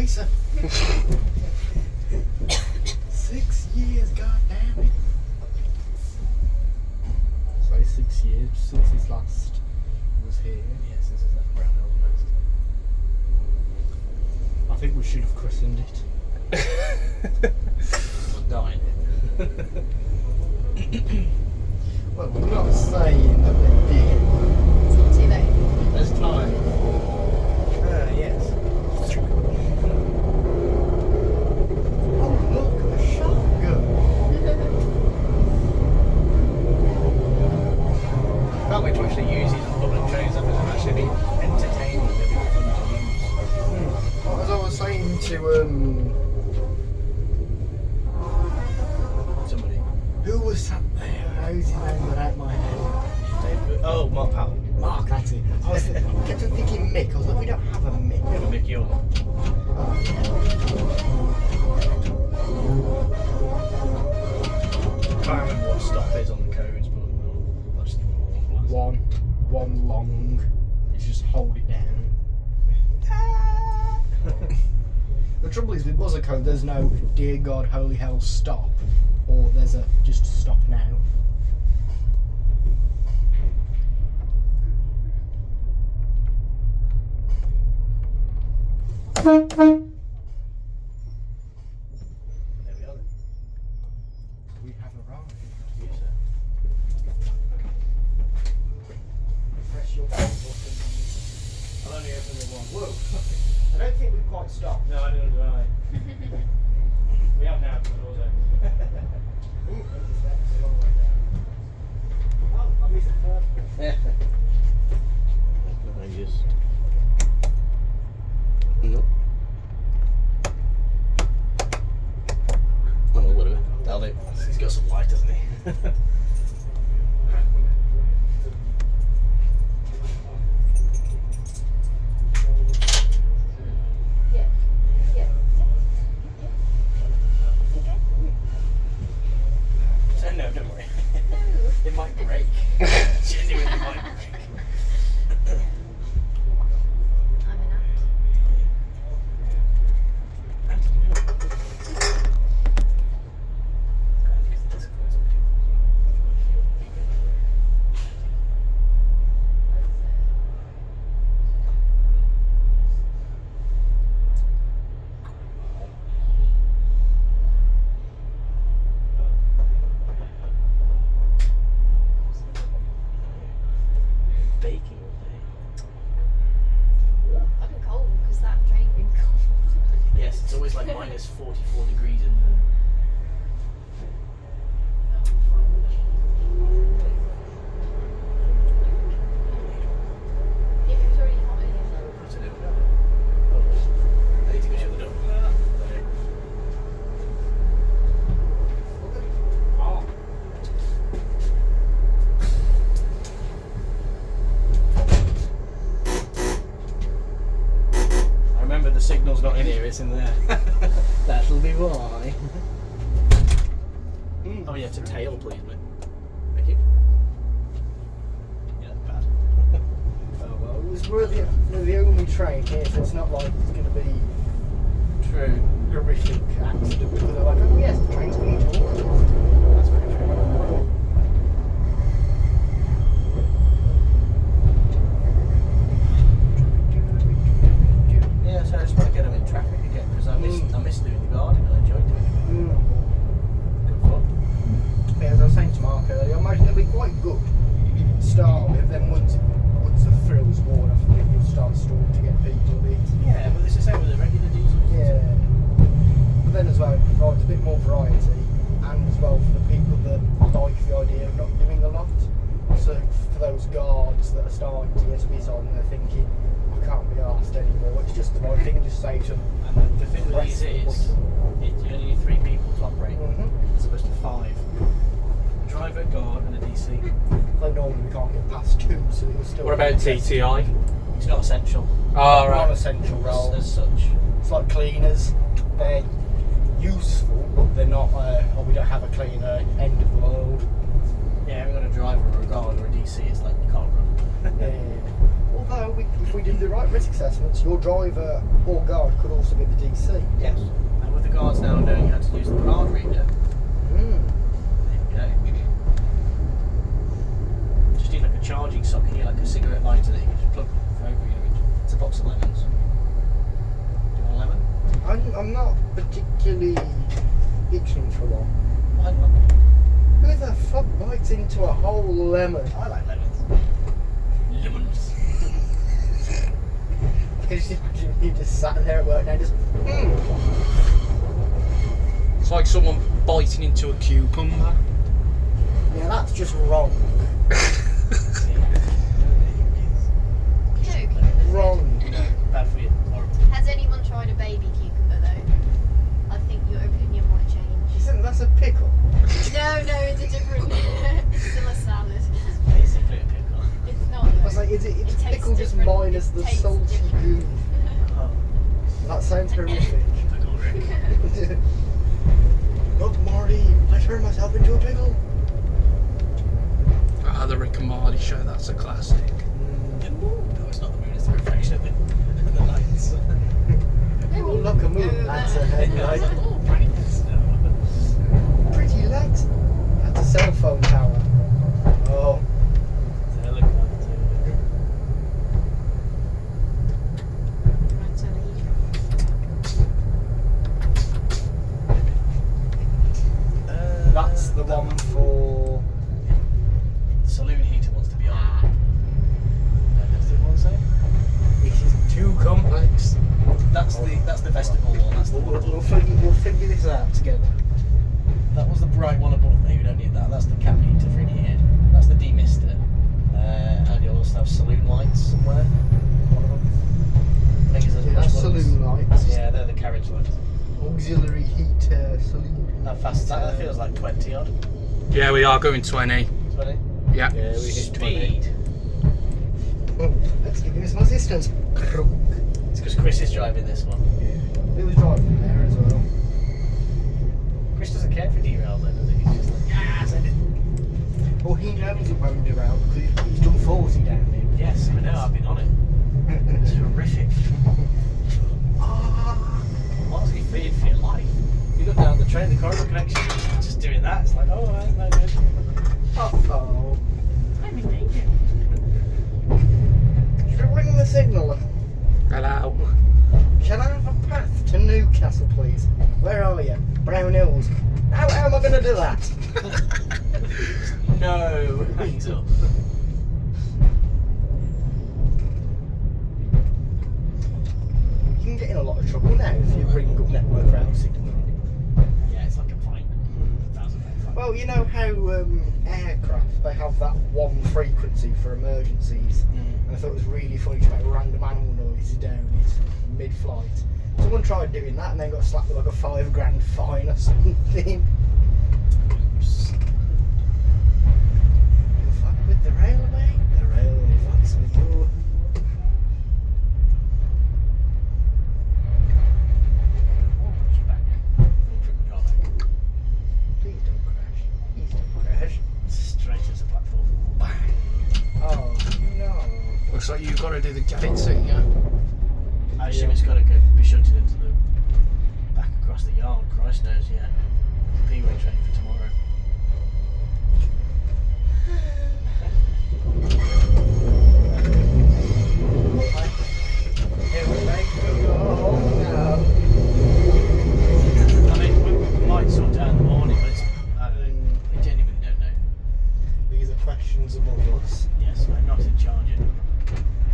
chaser. 6 years, god damn it. So 6 years since his last was here. Yeah, since it's left Brown Hill Post. I think we should have christened it. I'm dying. Well, we're not saying that they did. It's not too late. There's time. Yes. Oh, look, a shotgun. Can't wait to actually use these on public trains. I think it'll actually be entertaining. They'll be fun to use. Well, as I was saying to Somebody. who was sat there? How's his name without my head? David. Oh, Mark Powell. Mark, that's it. I kept on thinking Mick. I was like, we don't have a Mick. Yeah, Mick York. I can't remember what stop is on the codes, but I'll just give it a one blast. One long. You just hold it down. The trouble is with buzzer code, there's no dear God, holy hell, stop, or there's a just stop now. There we are then. We have arrived. Yes, sir. Press your button button. I'll only open the one. Whoa! I don't think we've quite stopped. No, I don't do I. We have now, but also. Ooh, there's the steps a long way down. Oh, I missed the first one. Yeah. I just. Nope. Oh, whatever. That'll do. He's got some light, hasn't he? Yeah. Yeah. No, don't worry. No. It might break. Genuinely might break. I'm an act. Baking all day. I've been cold because that train's been cold. Yes, it's always like minus 44 degrees in there. If it was already hot in here. What's it doing? I need to go shut the door. Oh. I remember the signal's not in here, it's in there. That'll be why. Oh yeah, to tail please, mate. Thank you. Yeah, bad. Oh well, we're the only train here, so it's not like it's going to be True. horrific accident because they're like, oh yes, the train's going to talk. That's very true. Yeah, so I just want to get them in traffic again because I miss doing the garden and I enjoy doing it. Good fun. Yeah, as I was saying to Mark earlier, I imagine it'll be quite good to start with, then once the thrill is worn off, I think you'll start stalling to get people a bit. Yeah, but it's the same with the regular diesels. Yeah. But then as well, it provides a bit more variety, and as well for the people that like the idea of not doing a lot. So for those guards that are starting to get a bit on, they're thinking, I can't be asked anymore. It's just the right thing, just say to them. And the thing with these is, you only need 3 people to operate, as opposed to 5. A driver, guard, and a DC. They normally can't get past 2, so they will still. What about TTI? It's not essential Oh, right. Non-essential roles. as such. It's like cleaners. They're useful, but they're not. Oh, we don't have a cleaner. End of the world. Yeah, having got a driver or a guard or a DC, it's like you can't run. Yeah. Although, if we do the right risk assessments, your driver or guard could also be the DC. Yes. And with the guards now knowing how to use the card reader, there you go. Just need like a charging socket here, like a cigarette lighter that you can just plug over your. It's a box of lemons. Do you want a lemon? I'm not particularly itching for one. Why not? Who the fuck bites into a whole lemon? I like lemons. Lemons. I can just imagine you just sat there at work now just It's like someone biting into a cucumber. Yeah, that's just wrong. Wrong. Bad for you. Horrible. Has anyone tried a baby cucumber though? I think your opinion might change. You think that's a pickle? No, it's a different. It's still a salad. Basically a pickle. It's not. I Though. was like, it's tastes pickle just different. minus It the tastes salty different. goo. Oh, That sounds horrific. pickle Rick. Look, Marty, I turned myself into a pickle. Ah, the Rick and Morty show, that's a classic. No, it's not the moon, it's the reflection of the lights. Oh, look, a moon. That's a headlight. Oh, brightness. Pretty light. That's a cell phone tower. Oh. So look at that too. Right, so That's the one for. The saloon heater wants to be on. Does everyone say? This is too complex. That's the vestibule one. That's the one We'll above. figure this out together. That was the bright one above me. We don't need that. That's the cap heater for in here. That's the demister. And you'll also have saloon lights somewhere. One of them. I think it's Yeah, saloon lights. Yeah, they're the carriage lights. Auxiliary heater, saloon. How fast is that? That feels like 20 odd. Yeah, we are going 20. 20. Yeah. Yeah, we hit 20. Speed. Oh, let's give him some assistance. It's because Chris is driving this one. He was driving there as well. Chris doesn't care for derails though, does he? He's just like, yeah, send it. Well, he knows it won't derail because he's done 40 down there. Yes, I know, I've been on it. It's horrific. What's he feared for your life? You look down the train, the corridor connection, just doing that. It's like, oh, that's no good. Uh-oh. I'm in danger. Should we ring the signal? Hello. Can I have a path to Newcastle, please? Where are you? Brown Hills. How am I going to do that? No, hangs up. You can get in a lot of trouble now if you ring up network route signal. Yeah, it's like a fine. £1,000 fine. Well, you know how aircraft, they have that one frequency for emergencies. And I thought it was really funny to make random animal noises down it mid-flight. Someone tried doing that and then got slapped with like a £5,000 fine or something. Oops. You fuck with the railway? The railway fucks with you. Please don't crash. Please don't crash. Straight into the platform. Bang. Oh no. Looks like you've got to do the gate soon, yeah? I assume it's got to go be shunted into the back across the yard. Christ knows, yeah. P-way train for tomorrow. Here we go now. I mean, we might sort out in the morning, but it's, I don't know. We genuinely don't know. These are questions above us. Yes, I'm not in charge of.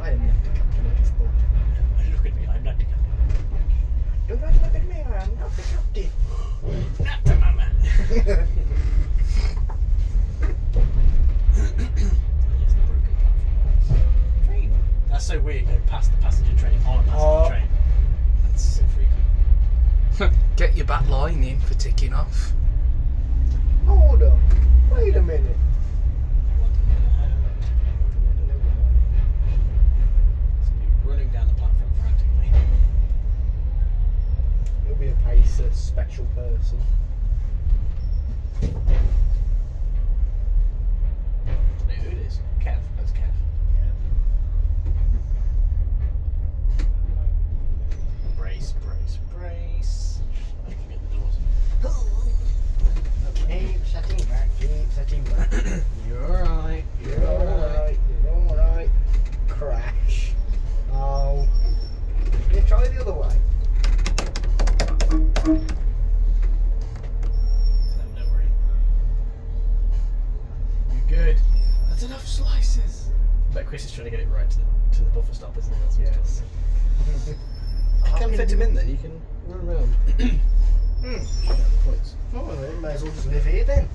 I am not the captain of this boat. Look at me, I'm not the captain. Do not look at me, I am not the captain. Not the mama. Yes, the broken platform. Train. That's so weird going past the passenger train on a passenger train. That's so freaky. Get your back line in for ticking off. Hold up. Wait a minute. Running down the platform frantically. It'll be a pacer, special person. I don't know who it is. Kev. That's Kev. Not enough slices. But Chris is trying to get it right to the buffer stop, isn't he? That's what he's Yes. doing. I can fit him in there. You can run around. Hmm. Yeah, the points. Oh, well, may as well just live here then.